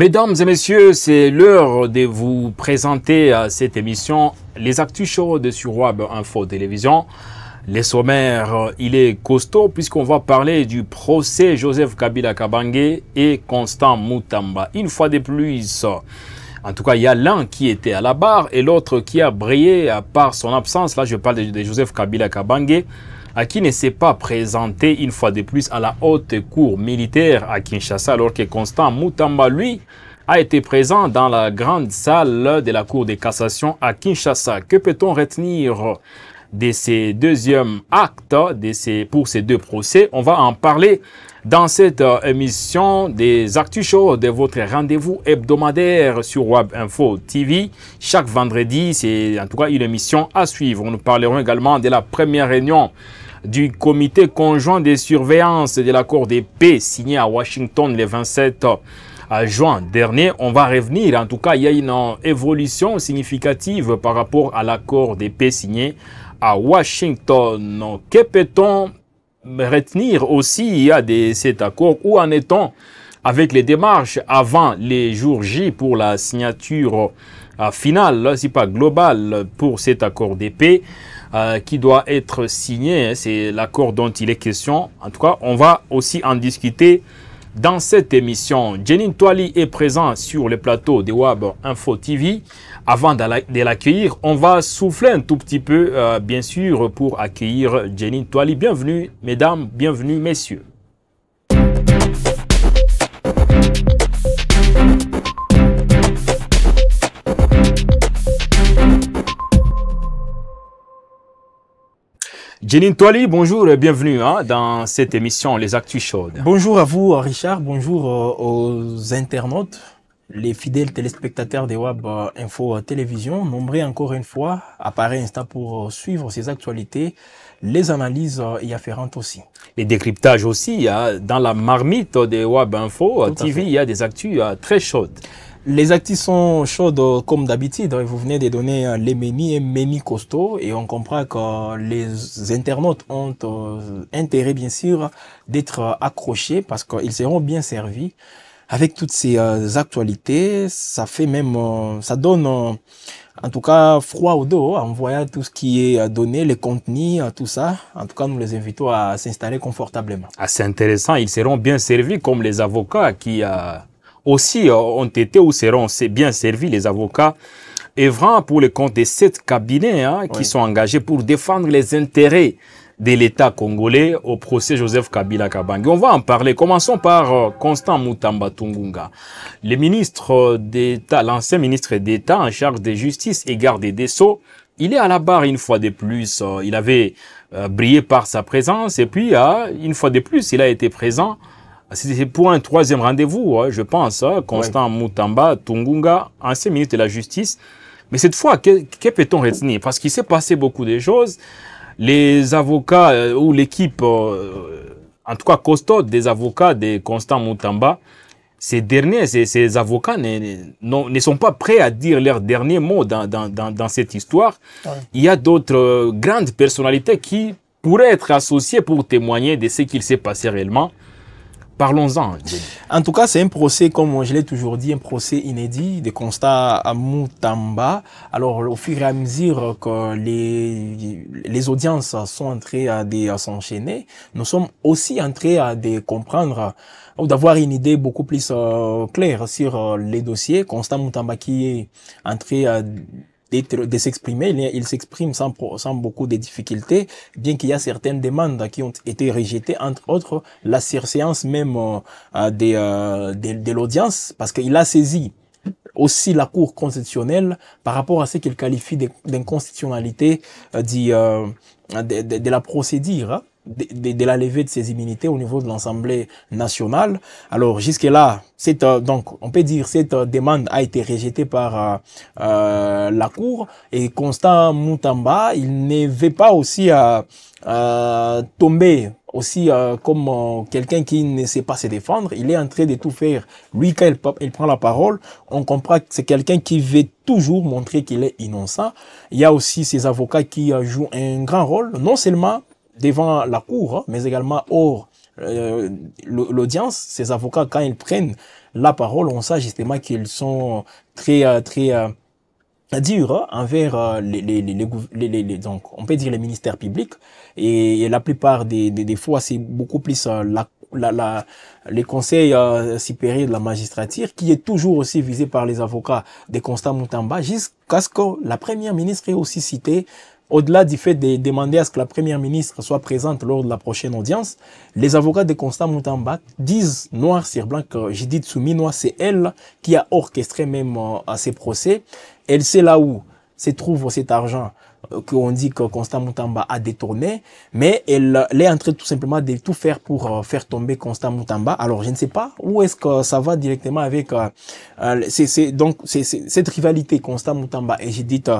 Mesdames et messieurs, c'est l'heure de vous présenter cette émission, les actus chaudes sur Web Info Télévision. Les sommaires, il est costaud puisqu'on va parler du procès Joseph Kabila Kabange et Constant Mutamba. Une fois de plus, en tout cas, il y a l'un qui était à la barre et l'autre qui a brillé par son absence. Là, je parle de Joseph Kabila Kabange, qui ne s'est pas présenté une fois de plus à la haute cour militaire à Kinshasa, alors que Constant Mutamba, lui, a été présent dans la grande salle de la cour de cassation à Kinshasa. Que peut-on retenir de ces deuxièmes actes pour ces deux procès? On va en parler dans cette émission des Actus Show de votre rendez-vous hebdomadaire sur Web Info TV. Chaque vendredi, c'est en tout cas une émission à suivre. Nous parlerons également de la première réunion du comité conjoint de surveillance de l'accord de paix signé à Washington le 27 juin dernier. On va revenir, en tout cas, il y a une évolution significative par rapport à l'accord de paix signé à Washington. Que peut-on retenir aussi de cet accord? Où en est-on avec les démarches avant les jours J pour la signature finale, si pas globale, pour cet accord de paix qui doit être signé? C'est l'accord dont il est question. En tout cas, on va aussi en discuter dans cette émission. Jenin Toali est présent sur le plateau de Web Info TV. Avant de l'accueillir, on va souffler un tout petit peu, bien sûr, pour accueillir Jenin Toali. Bienvenue, mesdames, bienvenue, messieurs. Jenin Toali, bonjour et bienvenue dans cette émission Les Actus Chaudes. Bonjour à vous, Richard. Bonjour aux internautes, les fidèles téléspectateurs de Web Info Télévision. Nombreux encore une fois à pareil instant pour suivre ces actualités, les analyses y afférentes aussi. Les décryptages aussi, dans la marmite de Web Info TV, il y a des actus très chaudes. Les actus sont chaudes comme d'habitude. Vous venez de donner les menus costauds et on comprend que les internautes ont intérêt bien sûr d'être accrochés parce qu'ils seront bien servis avec toutes ces actualités. Ça fait même, ça donne en tout cas froid au dos en voyant tout ce qui est donné, les contenus, tout ça. En tout cas, nous les invitons à s'installer confortablement. C'est intéressant. Ils seront bien servis comme les avocats qui aussi ont été ou seront bien servis, les avocats œuvrant pour le compte de 7 cabinets qui sont engagés pour défendre les intérêts de l'État congolais au procès Joseph Kabila Kabange. On va en parler. Commençons par Constant Mutamba Tungunga, le ministre d'État, l'ancien ministre d'État en charge de justice et garde des Sceaux. Il est à la barre une fois de plus. Il avait brillé par sa présence et puis une fois de plus, il a été présent. C'est pour un troisième rendez-vous, je pense, Constant Mutamba Tungunga, ancien ministre de la Justice. Mais cette fois, que peut-on retenir? Parce qu'il s'est passé beaucoup de choses. Les avocats ou l'équipe, en tout cas costaud des avocats de Constant Mutamba, ces derniers, ces avocats ne sont pas prêts à dire leurs derniers mots dans cette histoire. Il y a d'autres grandes personnalités qui pourraient être associées pour témoigner de ce qu'il s'est passé réellement. Parlons-en. En tout cas, c'est un procès, comme je l'ai toujours dit, un procès inédit de Constant à Mutamba. Alors, au fur et à mesure que les audiences sont en train de s'enchaîner, nous sommes aussi en train de comprendre ou d'avoir une idée beaucoup plus claire sur les dossiers. Constant Mutamba qui est en train de s'exprimer, il s'exprime sans beaucoup de difficultés, bien qu'il y a certaines demandes qui ont été rejetées, entre autres la surséance même de l'audience, parce qu'il a saisi aussi la Cour constitutionnelle par rapport à ce qu'il qualifie d'inconstitutionnalité de la procédure, de la levée de ces immunités au niveau de l'Assemblée nationale. Alors jusque-là, donc on peut dire cette demande a été rejetée par la Cour et Constant Mutamba, il ne veut pas aussi tomber aussi comme quelqu'un qui ne sait pas se défendre. Il est en train de tout faire. Lui, quand il prend la parole, on comprend que c'est quelqu'un qui veut toujours montrer qu'il est innocent. Il y a aussi ces avocats qui jouent un grand rôle, non seulement devant la cour, mais également hors l'audience, ces avocats, quand ils prennent la parole, on sait justement qu'ils sont très durs envers donc on peut dire les ministères publics et la plupart des fois c'est beaucoup plus les conseils supérieurs de la magistrature qui est toujours aussi visé par les avocats de Constant Moutamba jusqu'à ce que la première ministre ait aussi cité. Au-delà du fait de demander à ce que la première ministre soit présente lors de la prochaine audience, les avocats de Constant Moutamba disent noir sur blanc que Judith Souminois, c'est elle qui a orchestré même ces procès. Elle sait là où se trouve cet argent qu'on dit que Constant Moutamba a détourné, mais elle est en train tout simplement de tout faire pour faire tomber Constant Moutamba. Alors je ne sais pas où est-ce que ça va directement avec cette rivalité Constant Moutamba et Judith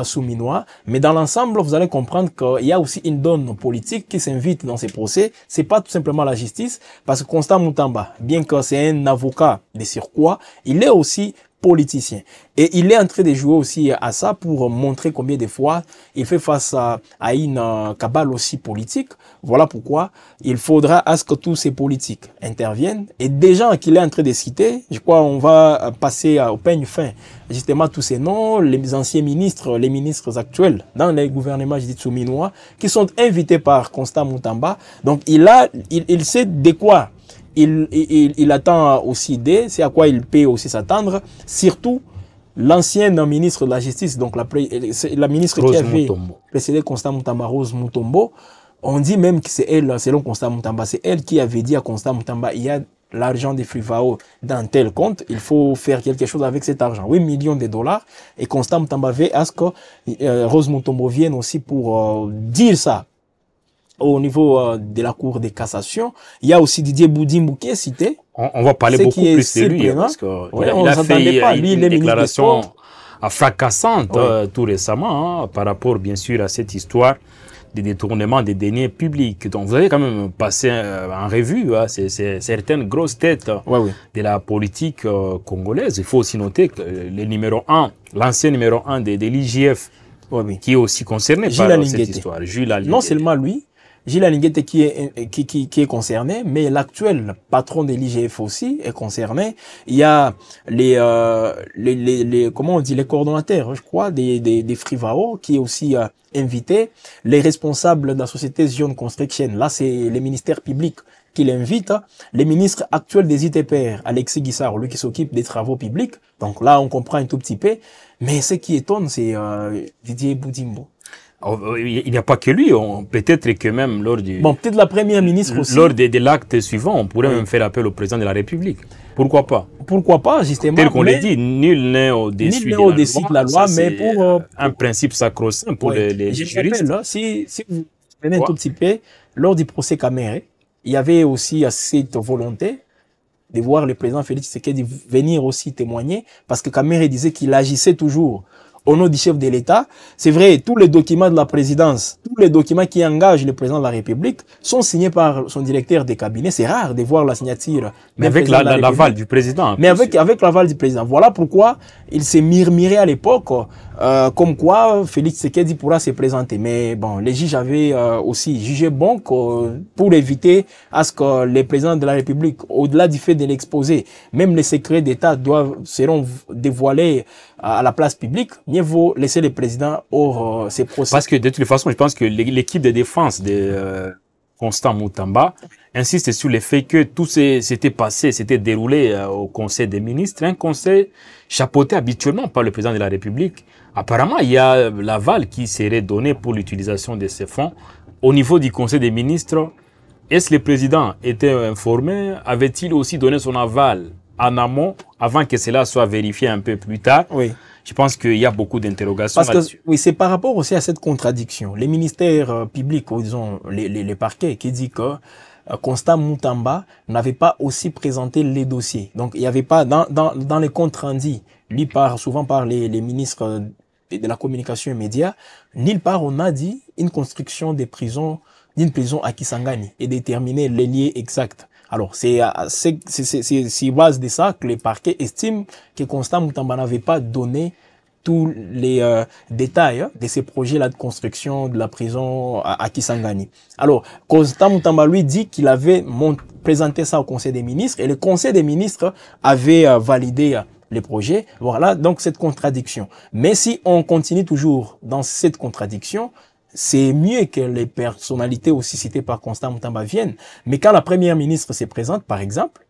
Souminois, mais dans l'ensemble vous allez comprendre qu'il y a aussi une donne politique qui s'invite dans ces procès. C'est pas tout simplement la justice, parce que Constant Moutamba, bien que c'est un avocat de surcroît, il est aussi politicien. Et il est en train de jouer aussi à ça pour montrer combien de fois il fait face à une cabale aussi politique. Voilà pourquoi il faudra à ce que tous ces politiques interviennent. Et des gens qu'il est en train de citer, je crois on va passer au peigne fin justement tous ces noms, les anciens ministres, les ministres actuels dans les gouvernements Judith Souminois qui sont invités par Constant Moutamba. Donc il sait de quoi il attend aussi c'est à quoi il peut aussi s'attendre, surtout l'ancienne ministre de la Justice, donc la ministre Rose qui avait Mutombo. précédé Constant Moutamba, Rose Mutombo. On dit même que c'est elle, selon Constant Moutamba, c'est elle qui avait dit à Constant Moutamba, il y a l'argent des Frivao dans tel compte, il faut faire quelque chose avec cet argent. 8 millions de dollars. Et Constant Moutamba veut à ce que Rose Mutombo vienne aussi pour dire ça. Au niveau de la Cour de cassation, il y a aussi Didier Boudimbo qui est cité. On va parler beaucoup plus de lui, parce qu'il a fait une déclaration fracassante tout récemment, par rapport bien sûr à cette histoire des détournements des deniers publics. Donc vous avez quand même passé en revue certaines grosses têtes de la politique congolaise. Il faut aussi noter que l'ancien numéro 1 de l'IGF, qui est aussi concerné par cette histoire. Non seulement lui, Gilles Alinguete qui est concerné, mais l'actuel patron de l'IGF aussi est concerné. Il y a comment on dit, les coordonnateurs, je crois, des Frivao qui est aussi invité. Les responsables de la société Zion Construction, là c'est les ministères publics qui l'invitent. Les ministres actuels des ITPR, Alexis Guissard, lui qui s'occupe des travaux publics. Donc là on comprend un tout petit peu. Mais ce qui étonne, c'est Didier Boudimbo. Il n'y a pas que lui, peut-être que même lors du... Bon, peut-être la première ministre aussi. Lors de l'acte suivant, on pourrait même faire appel au président de la République. Pourquoi pas? Pourquoi pas, justement. Tel qu'on l'a dit, nul n'est au-dessus de la loi, mais pour... un principe sacro-saint pour les juristes. Rappelle, si vous venez un tout petit peu, lors du procès Kamere, il y avait aussi cette volonté de voir le président Félix Tshisekedi venir aussi témoigner, parce que Kamere disait qu'il agissait toujours au nom du chef de l'État. C'est vrai, tous les documents de la présidence, tous les documents qui engagent le président de la République sont signés par son directeur de cabinet. C'est rare de voir la signature. Mais avec l'aval du président. Mais avec l'aval du président. Voilà pourquoi il s'est murmuré à l'époque comme quoi Félix Tshisekedi pourra se présenter. Mais bon, les juges avaient aussi jugé bon que, pour éviter à ce que les présidents de la République, au-delà du fait de l'exposer, même les secrets d'État seront dévoilés à la place publique, mieux vaut laisser les présidents hors ces procès. Parce que de toute façon, je pense que l'équipe de défense de Constant Moutamba insiste sur le fait que tout s'était déroulé au Conseil des ministres, un conseil chapeauté habituellement par le président de la République. Apparemment, il y a l'aval qui serait donné pour l'utilisation de ces fonds. Au niveau du Conseil des ministres, est-ce que le président était informé? Avait-il aussi donné son aval en amont, avant que cela soit vérifié un peu plus tard? Oui. Je pense qu'il y a beaucoup d'interrogations là-dessus. Oui, c'est par rapport aussi à cette contradiction. Les ministères publics, ou disons les parquets, qui disent que Constant Moutamba n'avait pas aussi présenté les dossiers. Donc, il n'y avait pas, dans les comptes rendus, souvent par les ministres de la communication et médias, nulle part on a dit une construction d'une prison à Kisangani et déterminer les liens exacts. Alors, c'est base de ça que les parquets estiment que Constant Moutamba n'avait pas donné tous les détails de ces projets-là de construction de la prison à Kisangani. Alors, Constant Moutamba lui dit qu'il avait présenté ça au Conseil des ministres et le Conseil des ministres avait validé les projets. Voilà, donc cette contradiction. Mais si on continue toujours dans cette contradiction, c'est mieux que les personnalités aussi citées par Constant Moutamba viennent. Mais quand la première ministre se présente, par exemple,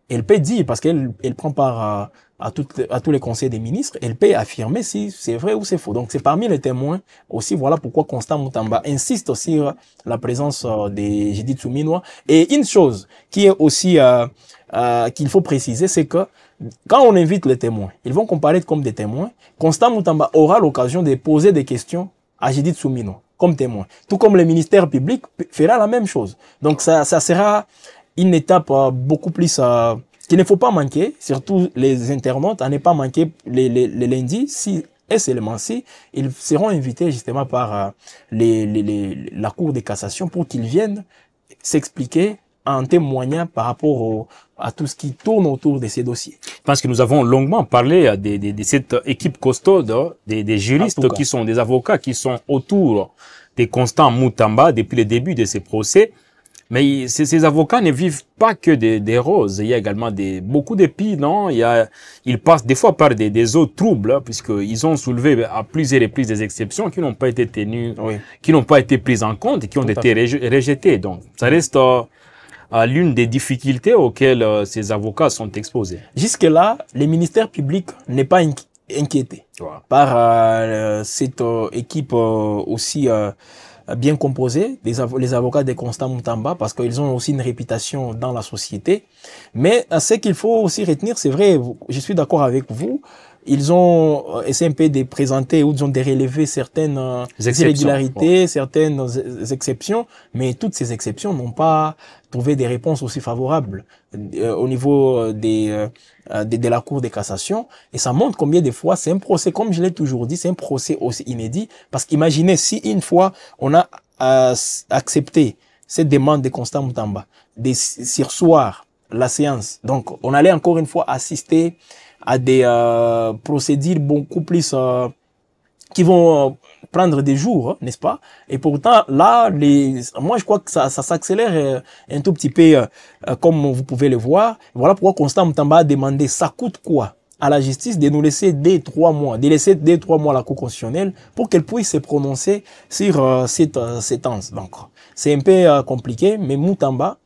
elle peut dire, parce qu'elle prend part à tous les conseils des ministres, elle peut affirmer si c'est vrai ou c'est faux. Donc c'est parmi les témoins aussi, voilà pourquoi Constant Moutamba insiste sur la présence des Judith Souminois. Et une chose qui est aussi qu'il faut préciser, c'est que quand on invite les témoins, ils vont comparaître comme des témoins. Constant Moutamba aura l'occasion de poser des questions à Judith Souminois comme témoin. Tout comme le ministère public fera la même chose. Donc ça sera une étape beaucoup plus qu'il ne faut pas manquer, surtout les internautes, à ne pas manquer les lundis, si et seulement si ils seront invités justement par la Cour de cassation pour qu'ils viennent s'expliquer en témoignant par rapport à tout ce qui tourne autour de ces dossiers. Parce que nous avons longuement parlé de cette équipe costaude, des juristes qui sont des avocats qui sont autour de Constant Moutamba depuis le début de ces procès. Mais ces avocats ne vivent pas que des roses. Il y a également beaucoup d'épis, non? Ils passent des fois par des eaux troubles, puisqu'ils ont soulevé à plusieurs reprises des exceptions qui n'ont pas été tenues, qui n'ont pas été prises en compte et qui ont été rejetées. Donc, ça reste l'une des difficultés auxquelles ces avocats sont exposés. Jusque-là, le ministère public n'est pas inquiété par cette équipe aussi bien composés, les avocats de Constant Moutamba, parce qu'ils ont aussi une réputation dans la société. Mais ce qu'il faut aussi retenir, c'est vrai, je suis d'accord avec vous, ils ont essayé un peu de présenter ou disons de relever certaines irrégularités, certaines exceptions, mais toutes ces exceptions n'ont pas trouvé des réponses aussi favorables au niveau de la Cour de cassation. Et ça montre combien de fois c'est un procès, comme je l'ai toujours dit, c'est un procès aussi inédit. Parce qu'imaginez si une fois on a accepté cette demande de Constant Moutamba de surseoir la séance, donc on allait encore une fois assister à des procédures beaucoup plus qui vont prendre des jours, n'est-ce pas? Et pourtant, là, moi, je crois que ça s'accélère un tout petit peu, comme vous pouvez le voir. Voilà pourquoi Constant Moutamba a demandé, ça coûte quoi à la justice de nous laisser 2-3 mois, de laisser 2-3 mois à la Cour constitutionnelle pour qu'elle puisse se prononcer sur cette séance. Donc, c'est un peu compliqué, mais Moutamba,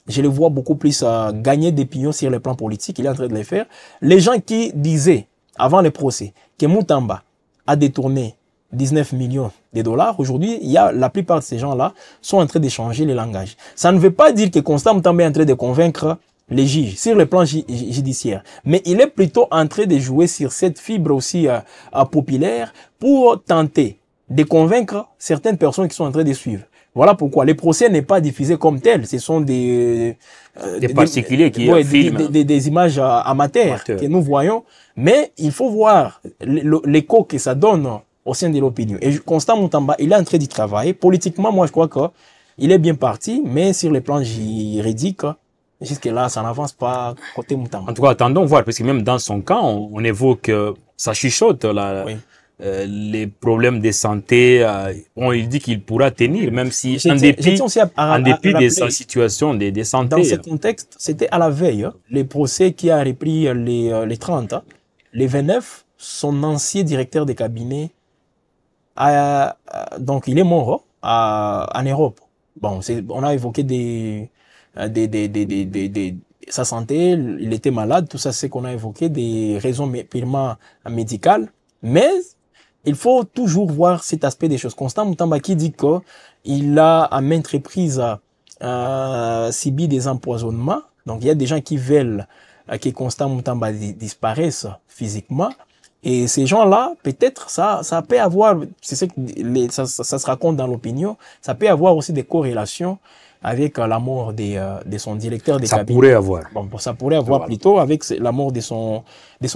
je le vois beaucoup plus gagner des pions sur le plan politique. Il est en train de le faire. Les gens qui disaient, avant le procès, que Moutamba a détourné 19 millions de dollars, aujourd'hui, la plupart de ces gens-là sont en train de changer le langage. Ça ne veut pas dire que Constant Moutamba est en train de convaincre les juges sur le plan judiciaire, mais il est plutôt en train de jouer sur cette fibre aussi populaire pour tenter de convaincre certaines personnes qui sont en train de suivre. Voilà pourquoi le procès n'est pas diffusé comme tel. Ce sont des particuliers qui filment des images amateurs que nous voyons. Mais il faut voir l'écho que ça donne au sein de l'opinion. Et Constant Moutamba, il est en train d'y travailler. Politiquement, moi, je crois qu'il est bien parti. Mais sur le plan juridique, jusque-là, ça n'avance pas côté Moutamba. En tout cas, attendons voir. Parce que même dans son cas, on évoque, ça chuchote là. Oui. Les problèmes de santé, il dit qu'il pourra tenir, même si en dépit de sa situation de santé. Dans ce contexte, c'était à la veille, le procès qui a repris les 30, les 29, son ancien directeur de cabinet, donc il est mort en Europe. Bon, on a évoqué sa santé, il était malade, tout ça c'est qu'on a évoqué, des raisons purement médicales, mais il faut toujours voir cet aspect des choses. Constant Moutamba qui dit qu'il a à maintes reprises subi des empoisonnements. Donc il y a des gens qui veulent que Constant Moutamba disparaisse physiquement. Et ces gens-là, peut-être, ça peut avoir, c'est ce que ça se raconte dans l'opinion, ça peut avoir aussi des corrélations avec la mort de son directeur de cabinet. Ça pourrait avoir. Bon, ça pourrait avoir plutôt avec la mort de son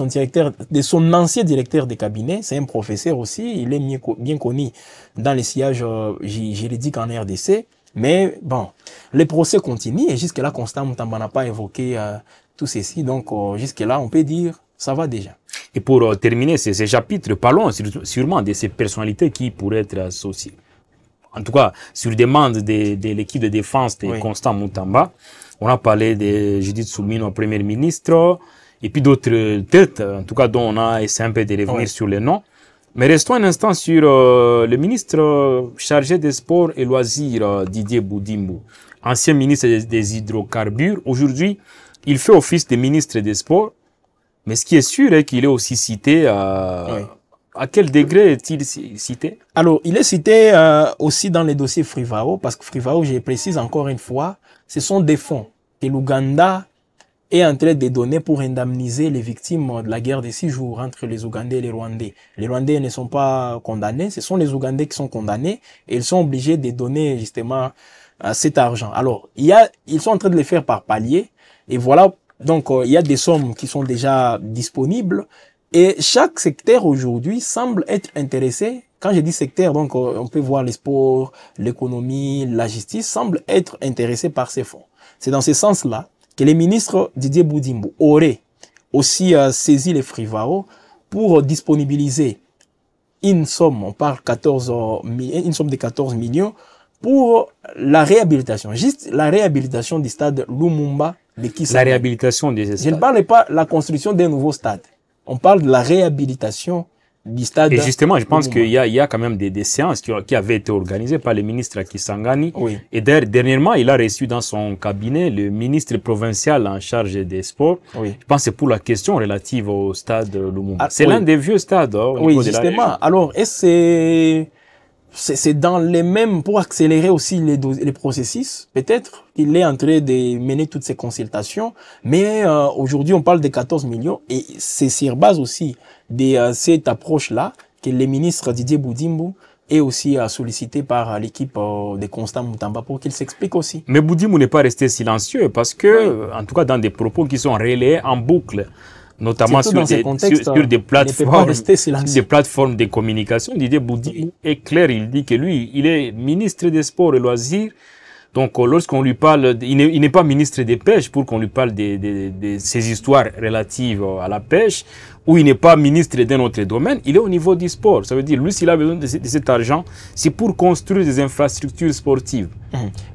directeur, de son ancien directeur de cabinet. C'est un professeur aussi. Il est bien connu dans les sillages juridiques en RDC. Mais bon, les procès continuent et jusque-là, Constant Moutamba n'a pas évoqué tout ceci. Donc, jusque-là, on peut dire, ça va déjà. Et pour terminer ces chapitres, parlons sûrement de ces personnalités qui pourraient être associées. En tout cas, sur demande de l'équipe de défense de Constant Moutamba, on a parlé de Judith Soumino, Premier ministre, et puis d'autres têtes, en tout cas dont on a essayé un peu de revenir sur les noms. Mais restons un instant sur le ministre chargé des sports et loisirs, Didier Boudimbo, ancien ministre des hydrocarbures. Aujourd'hui, il fait office de ministre des sports, mais ce qui est sûr est qu'il est aussi cité à quel degré est-il cité? Alors, il est cité aussi dans les dossiers Frivao, parce que Frivao, je précise encore une fois, ce sont des fonds que l'Ouganda est en train de donner pour indemniser les victimes de la guerre des 6 jours entre les Ougandais et les Rwandais. Les Rwandais ne sont pas condamnés, ce sont les Ougandais qui sont condamnés et ils sont obligés de donner justement cet argent. Alors, ils sont en train de le faire par palier et voilà, donc il y a des sommes qui sont déjà disponibles et chaque secteur aujourd'hui semble être intéressé. Quand je dis secteur, donc on peut voir les sports, l'économie, la justice, semble être intéressé par ces fonds. C'est dans ce sens-là que le ministre Didier Boudimbo aurait aussi saisi les Frivao pour disponibiliser une somme, on parle une somme de 14 millions pour la réhabilitation, juste la réhabilitation du stade Lumumba de Kisangani. La réhabilitation des stades. Je ne parle pas de la construction d'un nouveau stade. On parle de la réhabilitation du stade. Et justement, je pense qu'il y a quand même des séances qui avaient été organisées par le ministre Kisangani. Oui. Et dernièrement, il a reçu dans son cabinet le ministre provincial en charge des sports. Oui. Je pense que c'est pour la question relative au stade Lumumba. C'est l'un des vieux stades. Au niveau justement. de la Alors, et c'est dans les mêmes, pour accélérer aussi les processus, peut-être qu'il est en train de mener toutes ces consultations, mais aujourd'hui on parle de 14 millions et c'est sur base aussi de cette approche-là que le ministre Didier Boudimbo est aussi sollicité par l'équipe de Constant Moutamba pour qu'il s'explique aussi. Mais Boudimbo n'est pas resté silencieux parce que, en tout cas dans des propos qui sont relayés en boucle, notamment sur des plateformes de communication, Didier Boudimbo est clair, il dit que lui, il est ministre des sports et loisirs. Donc, lorsqu'on lui parle, il n'est pas ministre des pêches pour qu'on lui parle de ces histoires relatives à la pêche, ou il n'est pas ministre d'un autre domaine, il est au niveau du sport. Ça veut dire, lui, s'il a besoin de cet argent, c'est pour construire des infrastructures sportives.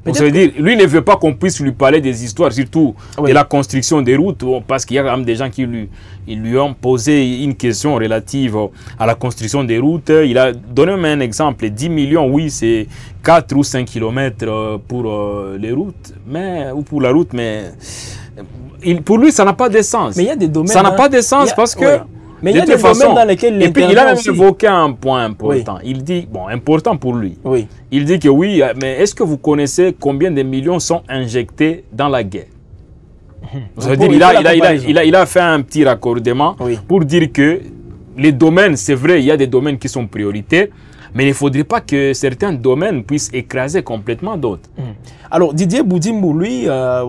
Donc, ça veut dire, lui ne veut pas qu'on puisse lui parler des histoires, surtout de la construction des routes, parce qu'il y a quand même des gens qui lui ont posé une question relative à la construction des routes. Il a donné même un exemple, 10 millions, oui, c'est 4 ou 5 kilomètres pour les routes, ou pour la route, mais pour lui, ça n'a pas de sens. Mais il y a des domaines. Ça n'a pas de sens parce que. Mais il y a des domaines dans lesquels et puis il a même évoqué un point important. Il dit, important pour lui. Oui. Il dit que oui, mais est-ce que vous connaissez combien de millions sont injectés dans la guerre? Ça veut dire, il a fait un petit raccordement pour dire que les domaines, c'est vrai, il y a des domaines qui sont prioritaires, mais il ne faudrait pas que certains domaines puissent écraser complètement d'autres. Alors, Didier Boudimbo, lui,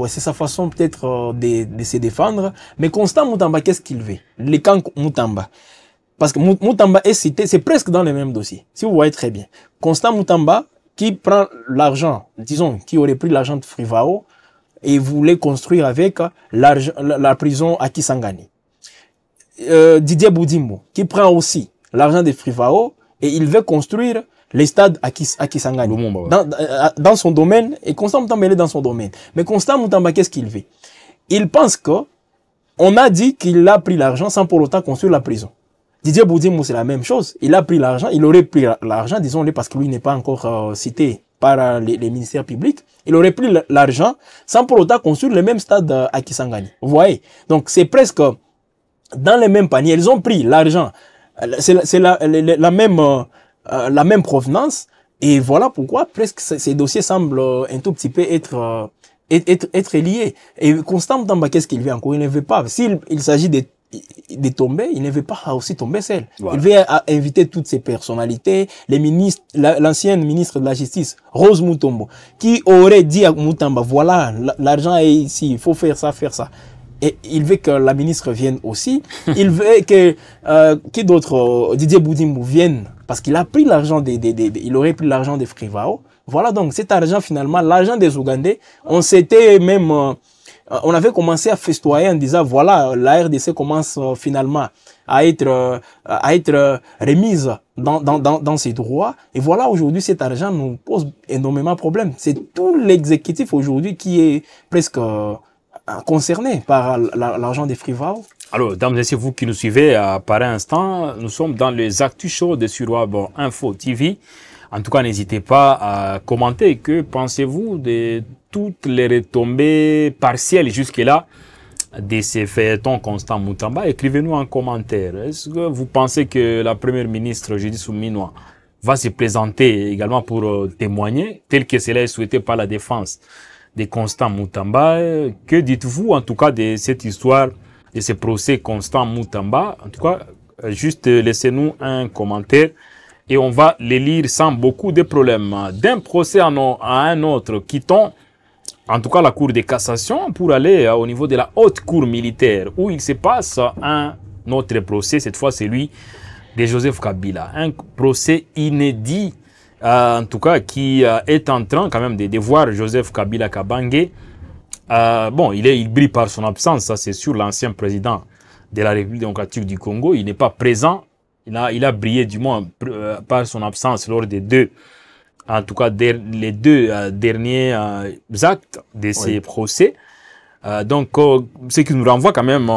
c'est sa façon peut-être de se défendre. Mais Constant Moutamba, qu'est-ce qu'il veut? Les camps Moutamba. Parce que Moutamba est cité, c'est presque dans le même dossier. Si vous voyez très bien. Constant Moutamba, qui prend l'argent, disons, qui aurait pris l'argent de Frivao et voulait construire avec la prison à Kisangani. Didier Boudimbo, qui prend aussi l'argent de Frivao et il veut construire les stades à Kisangani, dans son domaine, et Constant Moutamba est dans son domaine. Mais Constant Moutamba, qu'est-ce qu'il veut? Il pense que on a dit qu'il a pris l'argent sans pour autant construire la prison. Didier Boudimbo, c'est la même chose. Il a pris l'argent, il aurait pris l'argent, disons-le, parce que lui n'est pas encore cité par les ministères publics. Il aurait pris l'argent sans pour autant construire le même stade à Kisangani. Vous voyez? Donc, c'est presque dans les mêmes paniers. Ils ont pris l'argent. C'est la même provenance. Et voilà pourquoi presque ces dossiers semblent un tout petit peu être liés. Et Constant Moutamba, qu'est-ce qu'il veut encore? Il ne veut pas. S'il s'agit de tomber, il ne veut pas aussi tomber seul. Voilà. Il veut inviter toutes ces personnalités, les ministres, l'ancienne ministre de la Justice, Rose Mutombo, qui aurait dit à Moutamba, voilà, l'argent est ici, il faut faire ça, faire ça. Et il veut que la ministre vienne aussi. Il veut que qui d'autre, Didier Boudimbo vienne parce qu'il a pris l'argent il aurait pris l'argent des Frivao. Voilà donc cet argent finalement, l'argent des Ougandais, on s'était même on avait commencé à festoyer en disant, voilà, la RDC commence finalement à être remise dans ses droits. Et voilà, aujourd'hui, cet argent nous pose énormément de problèmes. C'est tout l'exécutif aujourd'hui qui est presque concerné par l'argent des Frivao. Alors, dames et messieurs, vous qui nous suivez par instant, nous sommes dans les actus chauds de Surwab Info TV. En tout cas, n'hésitez pas à commenter. Que pensez-vous de toutes les retombées partielles jusque-là de ces feuilletons Constant Moutamba? Écrivez-nous en commentaire. Est-ce que vous pensez que la première ministre, Judith Suminwa, va se présenter également pour témoigner, tel que cela est souhaité par la défense de Constant Moutamba? Que dites-vous en tout cas de cette histoire, de ce procès Constant Moutamba? En tout cas, juste laissez-nous un commentaire et on va les lire sans beaucoup de problèmes. D'un procès à un autre, quittons en tout cas la Cour de cassation pour aller au niveau de la haute cour militaire où il se passe un autre procès, cette fois c'est celui de Joseph Kabila. Un procès inédit, en tout cas qui est en train quand même de voir Joseph Kabila Kabange. Bon, il brille par son absence, ça c'est sûr, l'ancien président de la République démocratique du Congo. Il n'est pas présent, il a brillé du moins par son absence lors des deux, en tout cas les deux derniers actes de ces procès. Donc, ce qui nous renvoie quand même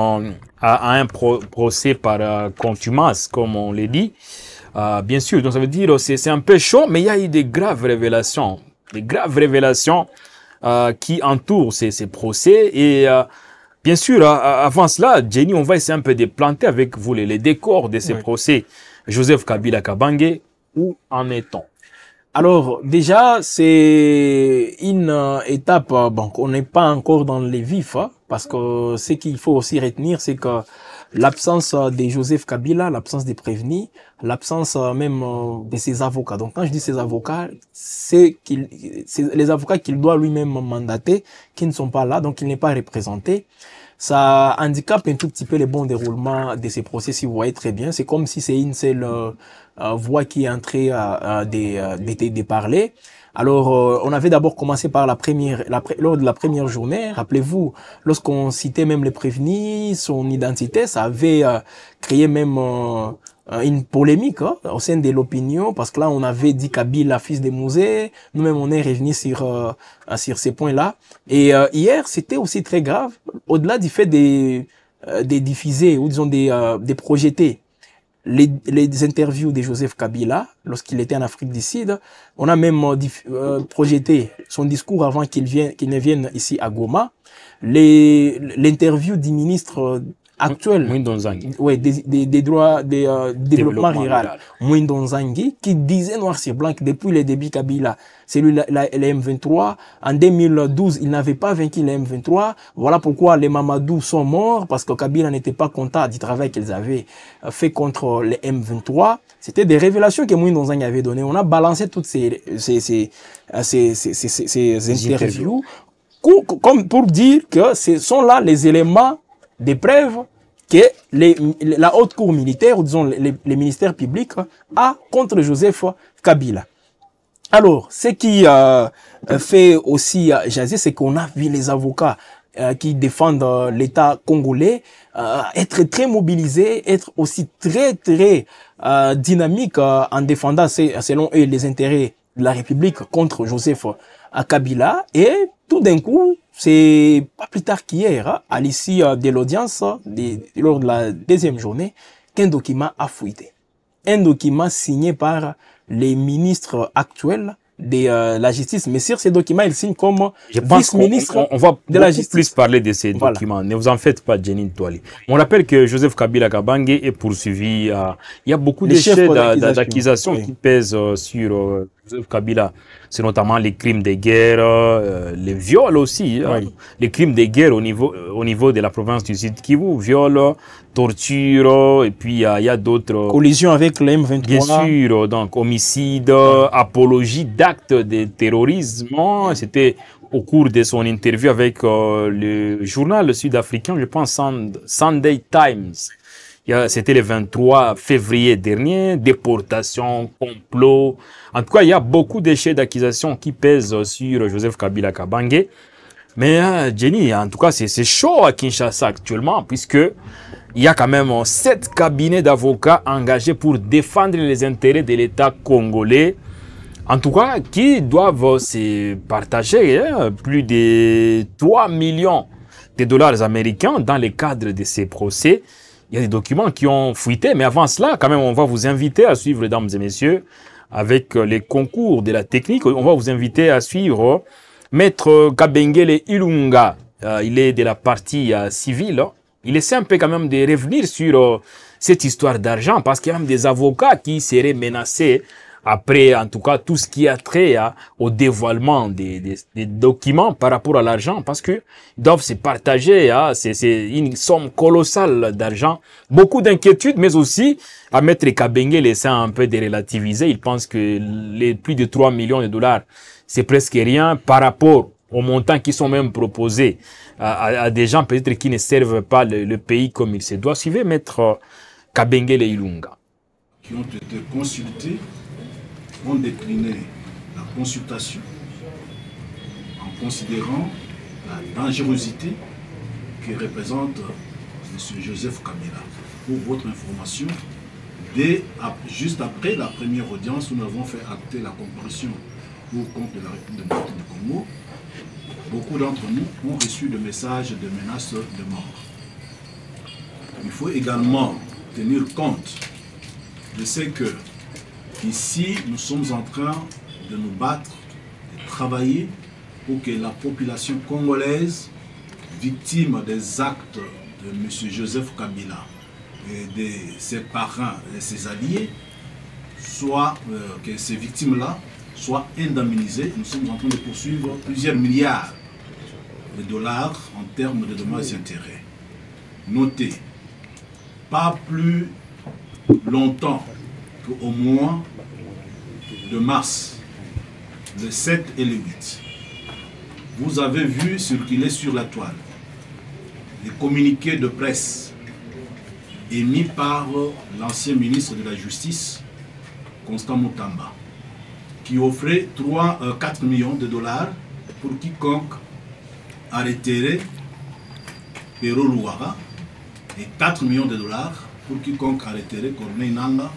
à un procès par contumace, comme on l'a dit. Bien sûr, donc ça veut dire c'est un peu chaud, mais il y a eu des graves révélations qui entourent ces procès. Et bien sûr, avant cela, Jenny, on va essayer un peu de planter avec vous les décors de ces procès. Joseph Kabila Kabange, où en est-on? Alors, déjà, c'est une étape, bon, on n'est pas encore dans les vifs, hein, parce que ce qu'il faut aussi retenir, c'est que l'absence de Joseph Kabila, l'absence des prévenus, l'absence même de ses avocats. Donc, quand je dis ses avocats, c'est les avocats qu'il doit lui-même mandater, qui ne sont pas là, donc il n'est pas représenté. Ça handicape un tout petit peu le bon déroulement de ces procès, si vous voyez très bien. C'est comme si c'est une seule voix qui est en train de parler. Alors, on avait d'abord commencé par lors de la première journée. Rappelez-vous, lorsqu'on citait même les prévenus, son identité, ça avait créé même une polémique au sein de l'opinion, parce que là, on avait dit Kabila, fils de Mouzé. Nous-mêmes, on est revenu sur ces points-là. Et hier, c'était aussi très grave, au-delà du fait des diffuser, ou disons des projeter les interviews de Joseph Kabila lorsqu'il était en Afrique du Sud. On a même projeté son discours avant qu'il ne vienne ici à Goma. L'interview du ministre actuel, ouais, des droits, développement rural, Mwindo Nzangi, qui disait noir sur blanc que depuis le début Kabila, c'est lui le M23. En 2012, il n'avait pas vaincu le M23. Voilà pourquoi les Mamadou sont morts, parce que Kabila n'était pas content du travail qu'ils avaient fait contre les M23. C'était des révélations que Mwindo Nzangi avait données. On a balancé toutes ces interviews comme pour dire que ce sont là les éléments des preuves que la haute cour militaire, ou disons les ministères publics, a contre Joseph Kabila. Alors, ce qui fait aussi jaser, c'est qu'on a vu les avocats qui défendent l'État congolais être très mobilisés, être aussi très dynamiques en défendant, selon eux, les intérêts de la République contre Joseph Kabila. Et tout d'un coup, c'est pas plus tard qu'hier, à l'issue de l'audience, lors de la deuxième journée, qu'un document a fuité. Un document signé par les ministres actuels de la justice. Mais sur ces documents, il signe comme vice-ministre on va de la justice. Plus parler de ces documents. Ne vous en faites pas, Jenny Toali. On rappelle que Joseph Kabila Kabange est poursuivi. Il y a beaucoup de chefs d'accusation qui pèsent sur Joseph Kabila. C'est notamment les crimes de guerre, les viols aussi. Les crimes de guerre au niveau de la province du Sud Kivu, viol, torture, et puis il y a d'autres... Collision avec le M23. Bien sûr, donc homicide, apologie d'actes de terrorisme. C'était au cours de son interview avec le journal sud-africain, je pense Sunday Times. C'était le 23 février dernier, déportation, complot. En tout cas, il y a beaucoup de chefs d'accusation qui pèsent sur Joseph Kabila Kabange. Mais Jenny, en tout cas, c'est chaud à Kinshasa actuellement, puisque il y a quand même 7 cabinets d'avocats engagés pour défendre les intérêts de l'État congolais. En tout cas, qui doivent se partager plus de 3 millions de dollars américains dans le cadre de ces procès. Il y a des documents qui ont fuité, mais avant cela, quand même, on va vous inviter à suivre, mesdames et messieurs, avec les concours de la technique, on va vous inviter à suivre Maître Kabengele Ilunga. Il est de la partie civile. Il essaie un peu quand même de revenir sur cette histoire d'argent, parce qu'il y a même des avocats qui seraient menacés après, en tout cas, tout ce qui a trait au dévoilement des documents par rapport à l'argent, parce que ils doivent se partager. C'est une somme colossale d'argent. Beaucoup d'inquiétudes, mais aussi à Maître Kabengele essaie un peu de relativiser. Il pense que les plus de 3 millions de dollars, c'est presque rien par rapport aux montants qui sont même proposés à des gens peut-être qui ne servent pas le pays comme il se doit. Suivez Maître Kabengele Ilunga. Qui ont été consultés ont décliné la consultation en considérant la dangerosité que représente M. Joseph Kabila. Pour votre information, juste après la première audience où nous avons fait acter la comparution pour compte de la République démocratique du Congo, beaucoup d'entre nous ont reçu des messages de menaces de mort. Il faut également tenir compte de ce que ici, nous sommes en train de nous battre, de travailler pour que la population congolaise, victime des actes de M. Joseph Kabila et de ses parents et ses alliés, que ces victimes-là soient indemnisées. Nous sommes en train de poursuivre plusieurs milliards de dollars en termes de dommages et intérêts. Notez, pas plus longtemps qu'au mois de mars, le 7 et le 8, vous avez vu circuler sur la toile les communiqués de presse émis par l'ancien ministre de la Justice, Constant Mutamba, qui offrait 4 millions de dollars pour quiconque arrêterait Pero Luara et 4 millions de dollars pour quiconque arrêterait Corneille Nanga